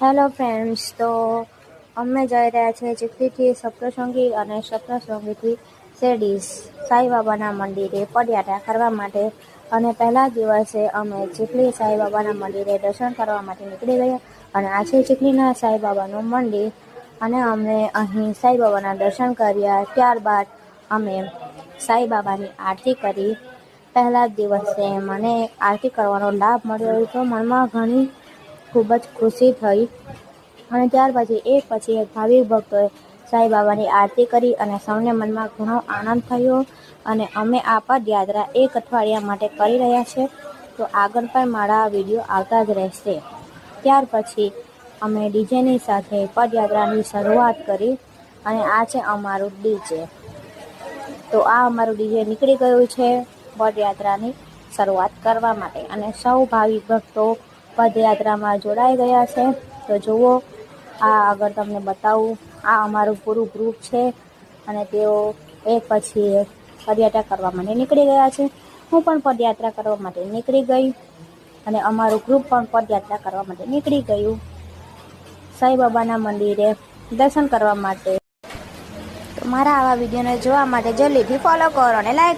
Hello friends, તો અમે જઈ રહ્યા છીએ ચીખલીથી સપ્તશૃંગી અને સપ્તશૃંગીથી શેરડી સાંઈબાબાના મંદિરે પદયાત્રા કરવા માટે. અને પહેલા દિવસે અમે ચીખલી સાંઈબાબાના મંદિરે દર્શન કરવા માટે નીકળી ગયા. અને આ છે ચીખલીના સાંઈબાબાનું મંદિર અને અમે અહીં સાંઈબાબાના દર્શન કર્યા. ત્યારબાદ અમે સાંઈબાબાની આરતી કરી. પહેલા દિવસે મને આરતી કરવાનો લાભ મળ્યો તો મનમાં ઘણી ખૂબ જ ખુશી થઈ. અને ત્યાર પછી એક ભાવિક ભક્તોએ સાંઈબાબાની આરતી કરી અને સૌને મનમાં ઘણો આનંદ થયો. અને અમે આ પદયાત્રા 1 અઠવાડિયા માટે કરી રહ્યા છીએ, તો આગળ પણ મારા વિડીયો આવતા જ રહેશે. ત્યાર પછી અમે ડીજેની સાથે પદયાત્રાની શરૂઆત કરી અને આ છે અમારું ડીજે. તો આ અમારું ડીજે નીકળી ગયું છે પદયાત્રાની શરૂઆત કરવા માટે અને સૌ ભાવિક ભક્તો પદયાત્રામાં જોડાઈ ગયા છે. તો જુઓ, આ આગળ તમને બતાવું, આ અમારું પૂરું ગ્રુપ છે અને તેઓ એક પછી એક પદયાત્રા કરવા માટે નીકળી ગયા છે. હું પણ પદયાત્રા કરવા માટે નીકળી ગઈ અને અમારું ગ્રુપ પણ પદયાત્રા કરવા માટે નીકળી ગયું સાંઈબાબાના મંદિરે દર્શન કરવા માટે. તો મારા આવા વિડીયોને જોવા માટે જલ્દીથી ફોલો કરો અને લાઈક કરો.